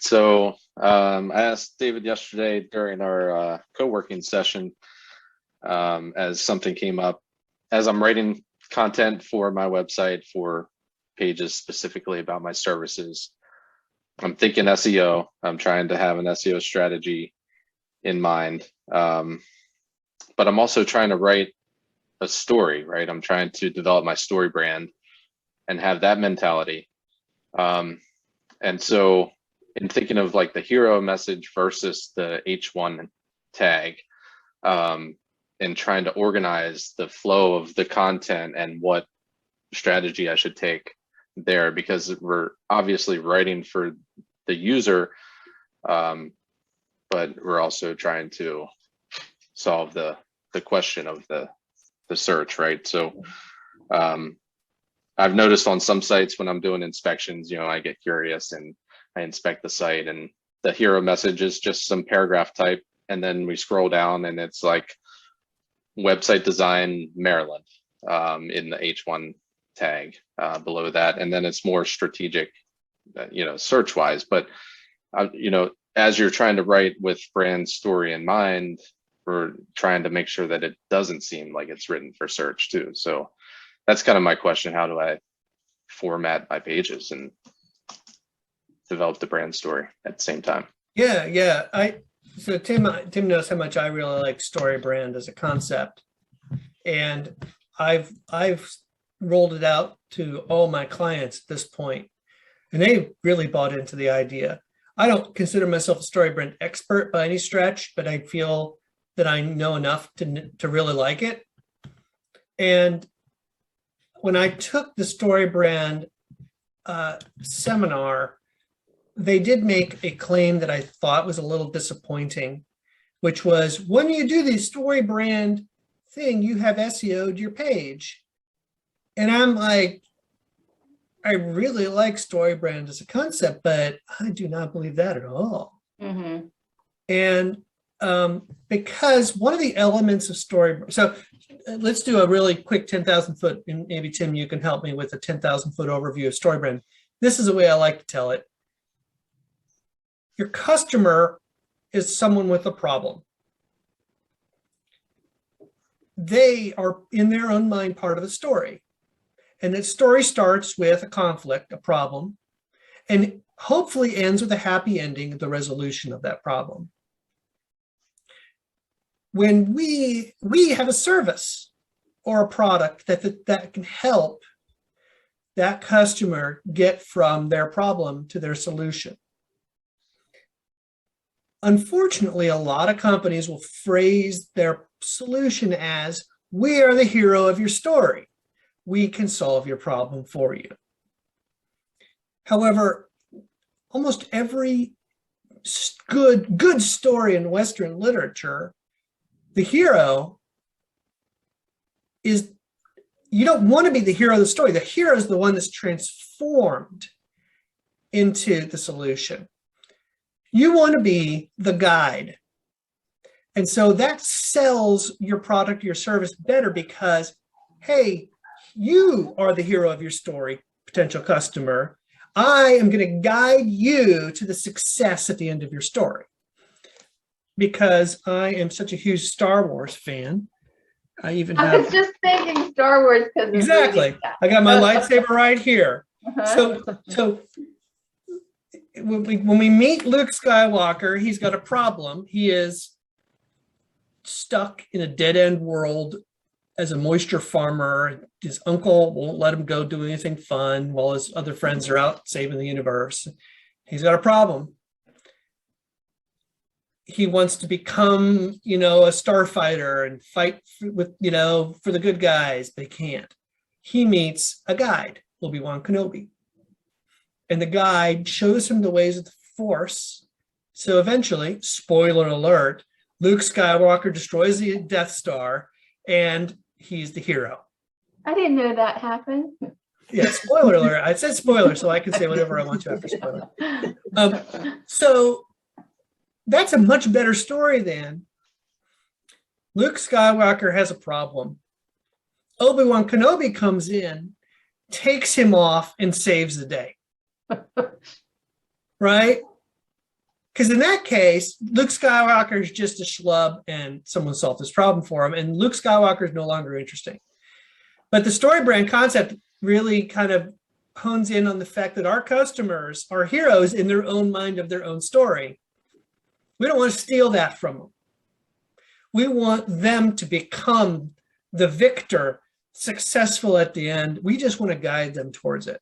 So I asked David yesterday during our co-working session, as something came up, as I'm writing content for my website for pages specifically about my services. I'm thinking SEO. I'm trying to have an SEO strategy in mind, but I'm also trying to write a story, right? I'm trying to develop my story brand and have that mentality. And so in thinking of like the hero message versus the H1 tag, and trying to organize the flow of the content and what strategy I should take there, because we're obviously writing for the user, but we're also trying to solve the question of the search, right? So I've noticed on some sites when I'm doing inspections, I get curious and I inspect the site, and the hero message is just some paragraph type, and then we scroll down and it's like website design Maryland in the H1 tag below that, and then it's more strategic, search wise. But as you're trying to write with brand story in mind, we're trying to make sure that it doesn't seem like it's written for search too. So that's kind of my question: how do I format my pages and develop the brand story at the same time? Yeah. So Tim knows how much I really like StoryBrand as a concept, and I've rolled it out to all my clients at this point, and they really bought into the idea. I don't consider myself a StoryBrand expert by any stretch, but I feel that I know enough to really like it. And when I took the StoryBrand seminar, they did make a claim that I thought was a little disappointing, which was, when you do the StoryBrand thing, you have SEO'd your page. And I'm like, I really like StoryBrand as a concept, but I do not believe that at all. Mm-hmm. And because one of the elements of StoryBrand, so let's do a really quick 10,000 foot, and maybe Tim, you can help me with a 10,000 foot overview of StoryBrand. This is the way I like to tell it. Your customer is someone with a problem. They are, in their own mind, part of the story. And the story starts with a conflict, a problem, and hopefully ends with a happy ending, the resolution of that problem. When we have a service or a product that can help that customer get from their problem to their solution. Unfortunately, a lot of companies will phrase their solution as, we are the hero of your story. We can solve your problem for you. However, almost every good story in Western literature, the hero is, you don't want to be the hero of the story. The hero is the one that's transformed into the solution. You want to be the guide. And so that sells your product, your service better, because, hey, you are the hero of your story, potential customer. I am going to guide you to the success at the end of your story. Because I am such a huge Star Wars fan. I was just thinking Star Wars because exactly. I got my lightsaber right here. So when we meet Luke Skywalker, he's got a problem. He is stuck in a dead-end world as a moisture farmer. His uncle won't let him go do anything fun while his other friends are out saving the universe. He's got a problem. He wants to become, a starfighter and fight for the good guys, but he can't. He meets a guide, Obi-Wan Kenobi. And the guide shows him the ways of the Force. So eventually, spoiler alert, Luke Skywalker destroys the Death Star and he's the hero. I didn't know that happened. Yeah, spoiler alert. I said spoiler, so I can say whatever I want to after spoiler. So that's a much better story than Luke Skywalker has a problem. Obi-Wan Kenobi comes in, takes him off, and saves the day. Right? Because in that case, Luke Skywalker is just a schlub and someone solved this problem for him. And Luke Skywalker is no longer interesting. But the story brand concept really kind of hones in on the fact that our customers are heroes in their own mind of their own story. We don't want to steal that from them. We want them to become the victor, successful at the end. We just want to guide them towards it.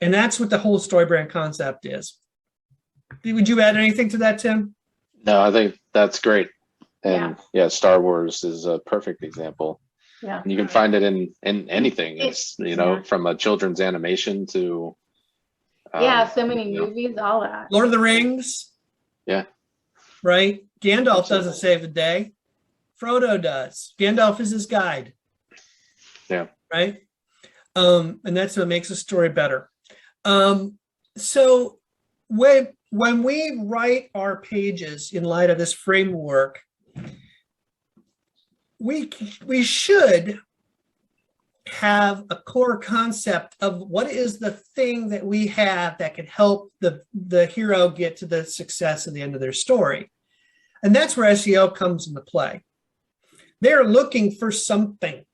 And that's what the whole story brand concept is. Would you add anything to that, Tim? No, I think that's great. And yeah, Star Wars is a perfect example. Yeah. And you can find it in anything. It's, you know, Yeah. from a children's animation to So many you know, movies, all that. Lord of the Rings. Yeah. Right? Gandalf Absolutely. doesn't save the day. Frodo does. Gandalf is his guide. Yeah. Right? And that's what makes a story better. So when we write our pages in light of this framework, we should have a core concept of what is the thing that we have that can help the hero get to the success at the end of their story. And that's where SEO comes into play. They're looking for something.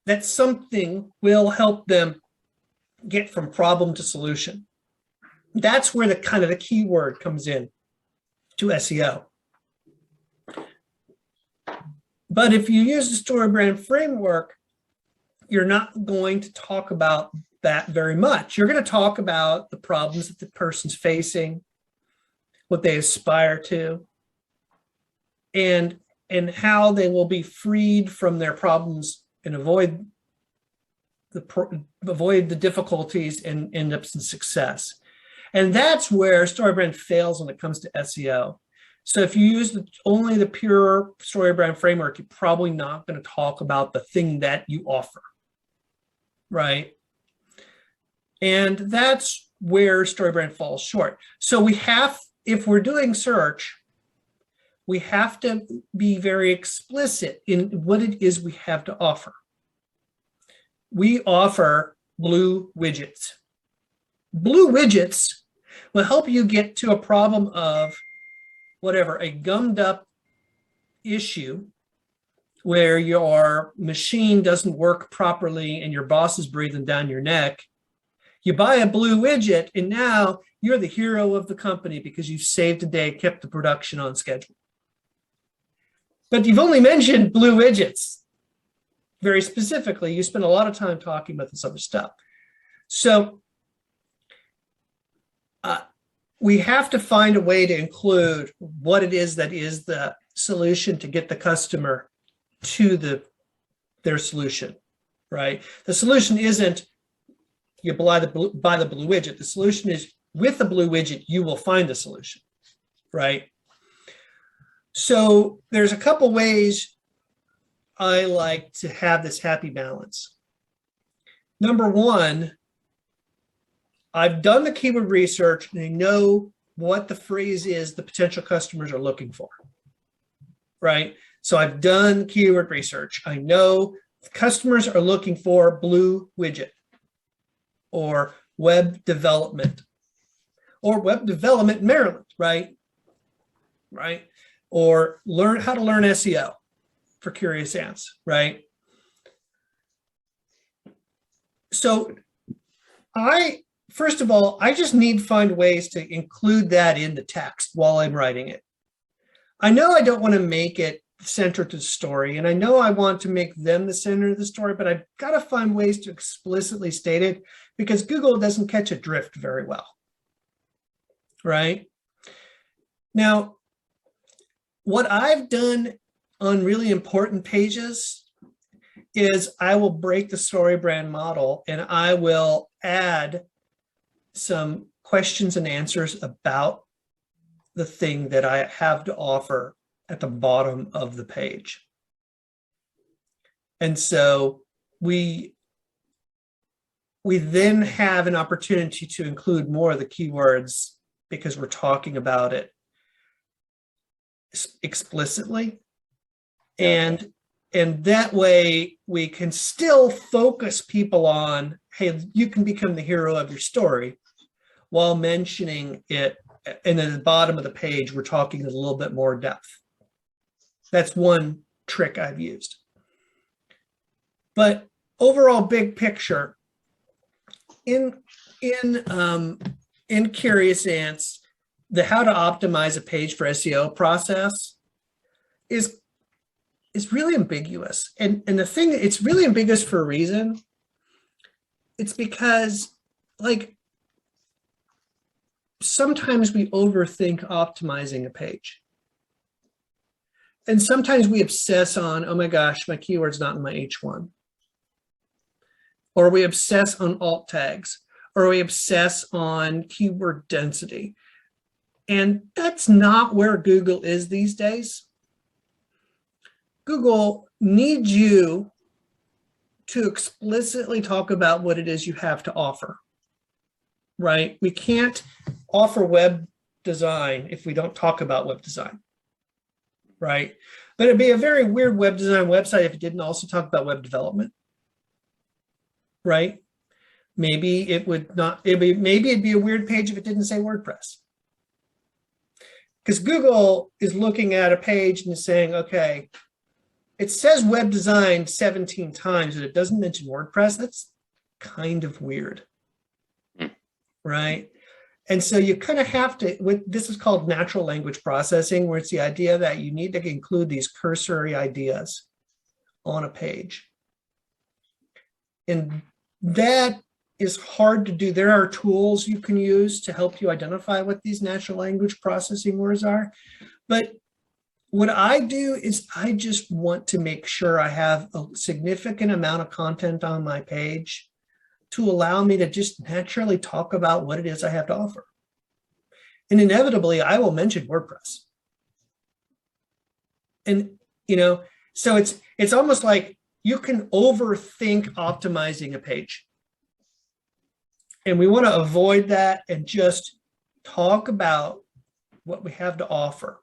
That something will help them get from problem to solution. That's where the kind of the keyword comes in to SEO. But if you use the story brand framework, you're not going to talk about that very much. You're going to talk about the problems that the person's facing, what they aspire to, and how they will be freed from their problems and avoid the difficulties and end up in success. And that's where StoryBrand fails when it comes to SEO. So if you use only the pure StoryBrand framework, you're probably not going to talk about the thing that you offer, right? And that's where StoryBrand falls short. So we have, if we're doing search, we have to be very explicit in what it is we have to offer. We offer blue widgets. Blue widgets will help you get to a problem of whatever, a gummed up issue where your machine doesn't work properly and your boss is breathing down your neck. You buy a blue widget and now you're the hero of the company because you've saved a day, kept the production on schedule. But you've only mentioned blue widgets. Very specifically, you spend a lot of time talking about this other stuff. So we have to find a way to include what it is that is the solution to get the customer to their solution, right? The solution isn't you buy the blue widget. The solution is with the blue widget, you will find the solution, right? So there's a couple ways I like to have this happy balance. Number one, I've done the keyword research and I know what the phrase is the potential customers are looking for, right? So I've done keyword research. I know customers are looking for blue widget or web development Maryland, right? Right? Or learn how to learn SEO for curious ants, right? So first of all, I just need to find ways to include that in the text while I'm writing it. I know I don't want to make it central to the story, and I know I want to make them the center of the story, but I've got to find ways to explicitly state it because Google doesn't catch a drift very well, right? Now, what I've done on really important pages is I will break the StoryBrand model and I will add some questions and answers about the thing that I have to offer at the bottom of the page. And so we then have an opportunity to include more of the keywords because we're talking about it explicitly. And that way we can still focus people on, hey, you can become the hero of your story while mentioning it and then at the bottom of the page, we're talking a little bit more depth. That's one trick I've used. But overall, big picture, in Curious Ants, the how to optimize a page for SEO process is really ambiguous. And the thing, it's really ambiguous for a reason. It's because, like, sometimes we overthink optimizing a page. And sometimes we obsess on, oh my gosh, my keyword's not in my H1. Or we obsess on alt tags, or we obsess on keyword density. And that's not where Google is these days. Google needs you to explicitly talk about what it is you have to offer, right? We can't offer web design if we don't talk about web design, right? But it'd be a very weird web design website if it didn't also talk about web development, right? Maybe it would not, maybe it'd be a weird page if it didn't say WordPress. Because Google is looking at a page and saying, okay, it says web design 17 times, but it doesn't mention WordPress. That's kind of weird, right? And so you kind of have to, this is called natural language processing, where it's the idea that you need to include these cursory ideas on a page. And that is hard to do. There are tools you can use to help you identify what these natural language processing words are. But what I do is I just want to make sure I have a significant amount of content on my page to allow me to just naturally talk about what it is I have to offer. And inevitably, I will mention WordPress. And, you know, so it's almost like you can overthink optimizing a page. And we want to avoid that and just talk about what we have to offer.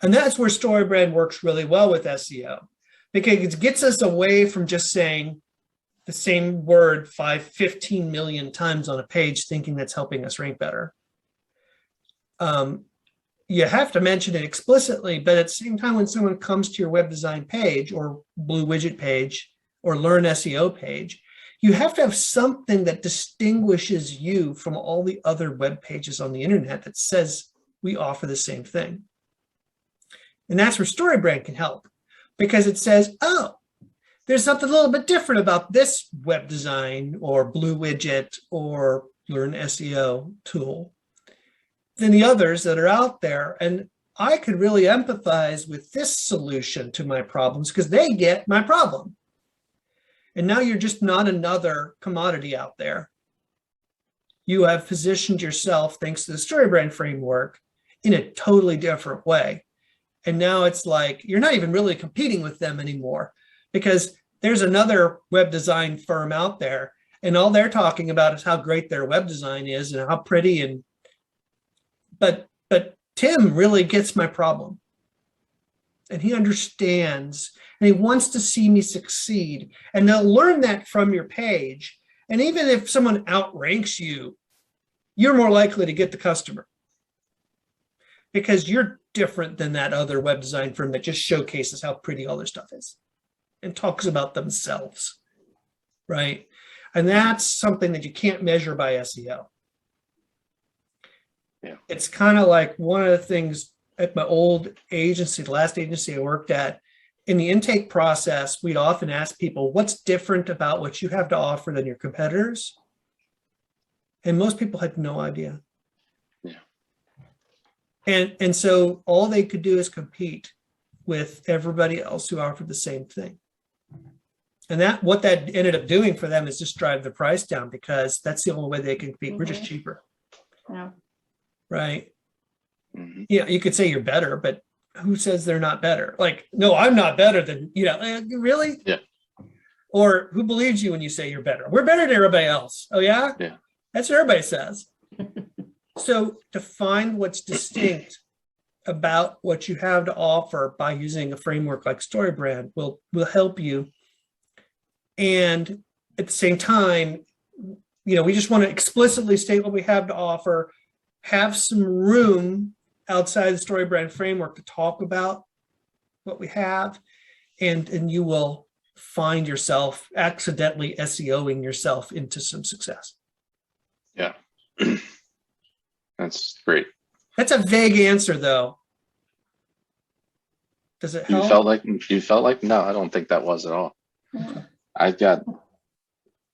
And that's where StoryBrand works really well with SEO, because it gets us away from just saying the same word 15 million times on a page, thinking that's helping us rank better. You have to mention it explicitly, but at the same time, when someone comes to your web design page or Blue Widget page or Learn SEO page, you have to have something that distinguishes you from all the other web pages on the internet that says we offer the same thing. And that's where StoryBrand can help, because it says, oh, there's something a little bit different about this web design or Blue Widget or Learn SEO tool than the others that are out there. And I could really empathize with this solution to my problems because they get my problem. And now you're just not another commodity out there. You have positioned yourself, thanks to the StoryBrand framework, in a totally different way. And now it's like, you're not even really competing with them anymore, because there's another web design firm out there and all they're talking about is how great their web design is and how pretty. And but Tim really gets my problem. And he understands and he wants to see me succeed. And they'll learn that from your page. And even if someone outranks you, you're more likely to get the customer because you're different than that other web design firm that just showcases how pretty all their stuff is and talks about themselves, right? And that's something that you can't measure by SEO. Yeah. It's kind of like one of the things at my old agency, the last agency I worked at, in the intake process, we'd often ask people, what's different about what you have to offer than your competitors? And most people had no idea. Yeah. And so all they could do is compete with everybody else who offered the same thing. And what that ended up doing for them is just drive the price down, because that's the only way they can compete. We're just cheaper. Yeah. Right. Mm-hmm. Yeah, you could say you're better, but who says they're not better? Like, no, I'm not better than, really? Yeah. Or who believes you when you say you're better? We're better than everybody else. Oh, yeah? Yeah. That's what everybody says. So to find what's distinct about what you have to offer by using a framework like StoryBrand will help you. And at the same time, we just want to explicitly state what we have to offer, have some room outside the StoryBrand framework to talk about what we have, and you will find yourself accidentally SEOing yourself into some success. Yeah. That's great. That's a vague answer, though. Does it help? You felt like, no, I don't think that was at all. I got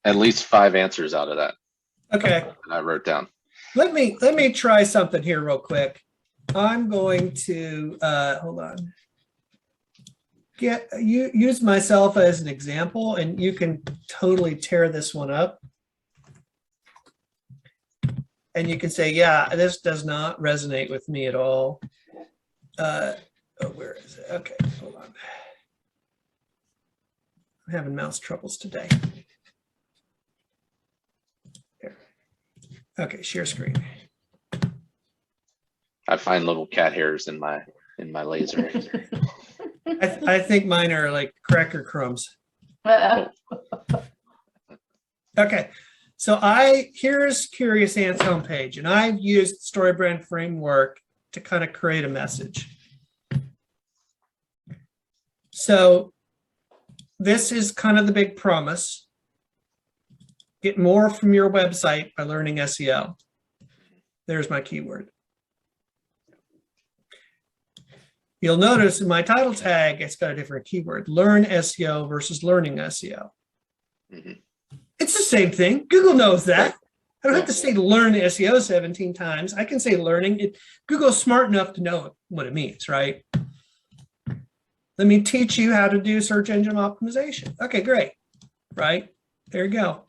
at least 5 answers out of that. Okay. That I wrote down. Let me try something here real quick. I'm going to hold on. Use myself as an example, and you can totally tear this one up. And you can say, yeah, this does not resonate with me at all. Where is it? Okay, hold on. I'm having mouse troubles today. There. Okay, share screen. I find little cat hairs in my laser. I think mine are like cracker crumbs. Okay, so here's Curious Ant's homepage, and I've used StoryBrand framework to kind of create a message. So this is kind of the big promise. Get more from your website by learning SEO. There's my keyword. You'll notice in my title tag, it's got a different keyword, learn SEO versus learning SEO. Mm-hmm. It's the same thing. Google knows that. I don't have to say learn SEO 17 times. I can say learning. Google's smart enough to know what it means, right? Let me teach you how to do search engine optimization. Okay, great. Right? There you go.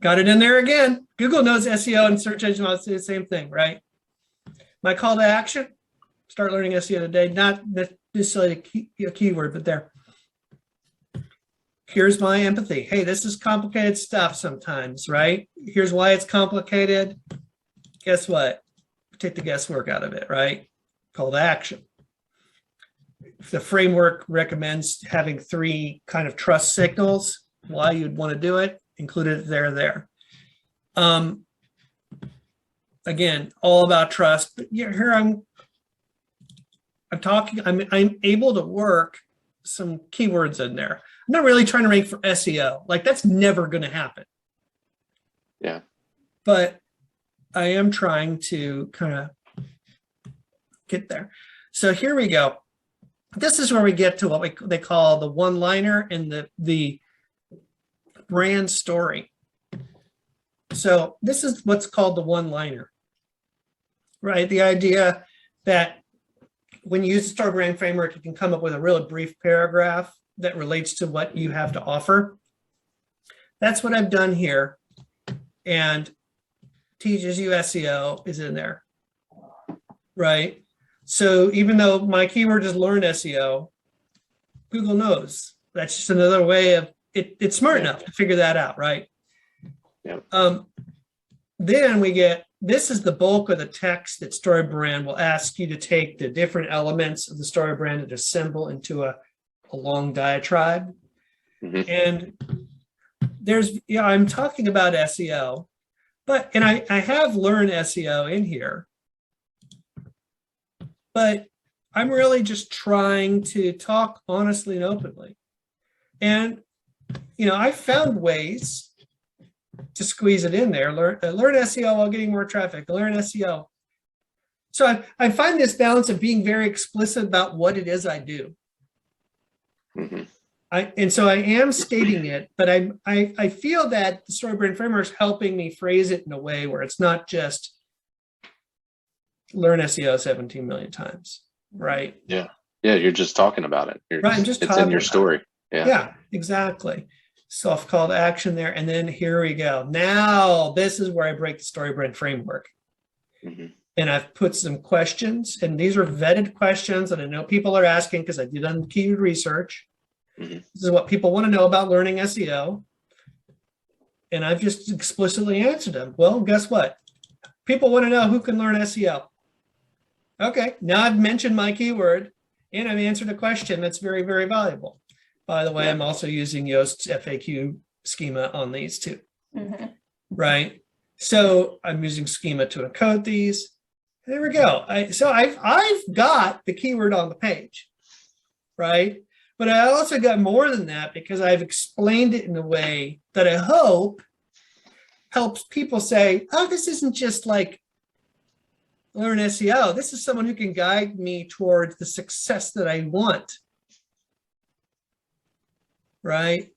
Got it in there again. Google knows SEO and search engine optimization the same thing, right? My call to action, start learning SEO today. Not necessarily a keyword, but there. Here's my empathy. Hey, this is complicated stuff sometimes, right? Here's why it's complicated. Guess what? Take the guesswork out of it, right? Call to action. The framework recommends having 3 kind of trust signals, why you'd want to do it, included there. Again, all about trust, but here I'm able to work some keywords in there. I'm not really trying to rank for SEO. Like, that's never going to happen. Yeah. But I am trying to kind of get there. So here we go. This is where we get to what they call the one-liner and the brand story. So this is what's called the one-liner, right? The idea that when you use the StoryBrand framework, you can come up with a really brief paragraph that relates to what you have to offer. That's what I've done here, and teaches you SEO is in there, right? So even though my keyword is learn SEO, Google knows. That's just another way of it's smart enough to figure that out, right? Yeah. Then we get, this is the bulk of the text that StoryBrand will ask you to take the different elements of the StoryBrand and assemble into a long diatribe. Mm-hmm. And I'm talking about SEO, and I have learn SEO in here, but I'm really just trying to talk honestly and openly. And, I found ways to squeeze it in there. Learn SEO while getting more traffic, learn SEO. So I find this balance of being very explicit about what it is I do. Mm-hmm. And so I am stating it, but I feel that the StoryBrand framework is helping me phrase it in a way where it's not just learn SEO 17 million times, right? Yeah. Yeah, you're just talking about it. It's in your story. Yeah, exactly. Soft call to action there. And then here we go. Now, this is where I break the StoryBrand framework. Mm-hmm. And I've put some questions, and these are vetted questions that I know people are asking because I did on keyword research. Mm-hmm. This is what people want to know about learning SEO. And I've just explicitly answered them. Well, guess what? People want to know who can learn SEO. Okay, now I've mentioned my keyword and I've answered a question that's very, very valuable. By the way, I'm also using Yoast's FAQ schema on these too, right? So I'm using schema to encode these. There we go. So I've got the keyword on the page, right? But I also got more than that because I've explained it in a way that I hope helps people say, oh, this isn't just like learn SEO. This is someone who can guide me towards the success that I want, right?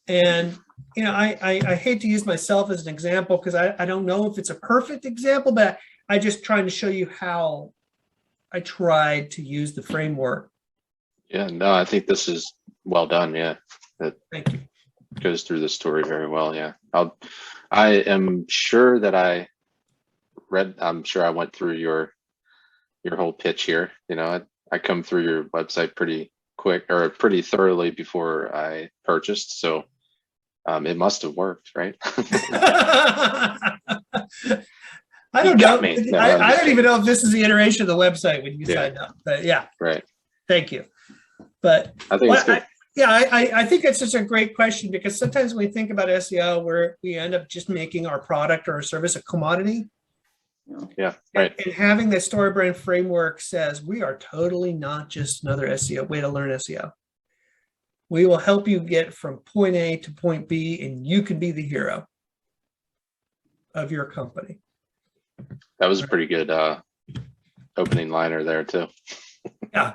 And you know, I hate to use myself as an example because I don't know if it's a perfect example, but I just trying to show you how I tried to use the framework. Yeah, no, I think this is well done. Yeah, that Thank you. goes through the story very well. Yeah, I am sure that I'm sure I went through your whole pitch here. You know, I come through your website pretty quick or pretty thoroughly before I purchased. So it must have worked, right? I don't got know. me. No, I don't even know if this is the iteration of the website when you Yeah. signed up, but yeah, Right. thank you. But I think it's good. I think it's such a great question because sometimes when we think about SEO, where we end up just making our product or our service a commodity. Yeah, right. And having the StoryBrand framework says we are totally not just another SEO way to learn SEO. We will help you get from point A to point B, and you can be the hero of your company. That was a pretty good opening liner there too. Yeah.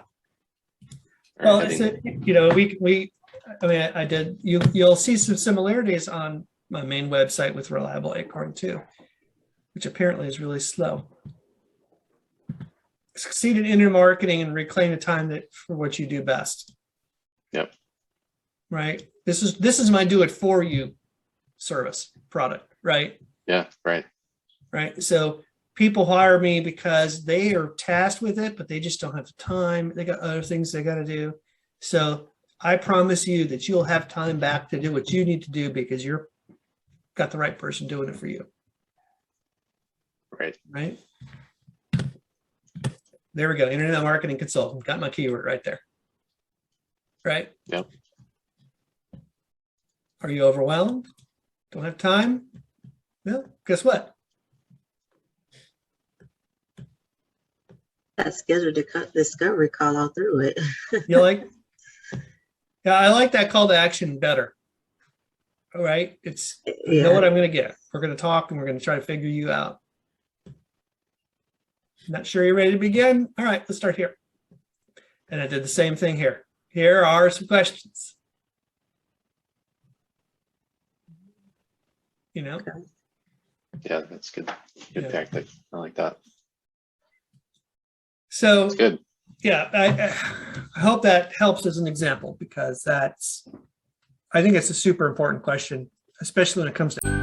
Or Well, heading. it's you know, I mean, I did, you'll see some similarities on my main website with Reliable Acorn too, which apparently is really slow. Succeed in internet marketing and reclaim the time for what you do best. Yep. Right. This is my do it for you service product, right? Yeah, right. Right. So people hire me because they are tasked with it, but they just don't have the time. They got other things they got to do. So I promise you that you'll have time back to do what you need to do because you're got the right person doing it for you. Right. Right. There we go. Internet marketing consultant. Got my keyword right there. Right. Yep. Are you overwhelmed? Don't have time? Well, guess what? That scheduled discovery call all through it. You like? Yeah, I like that call to action better. All right. It's, I know what I'm going to get. We're going to talk and we're going to try to figure you out. Not sure you're ready to begin? All right, let's start here. And I did the same thing here. Here are some questions. You know? Yeah, that's good. Good Yeah. tactic. I like that. So It's good. yeah, I hope that helps as an example because I think it's a super important question, especially when it comes to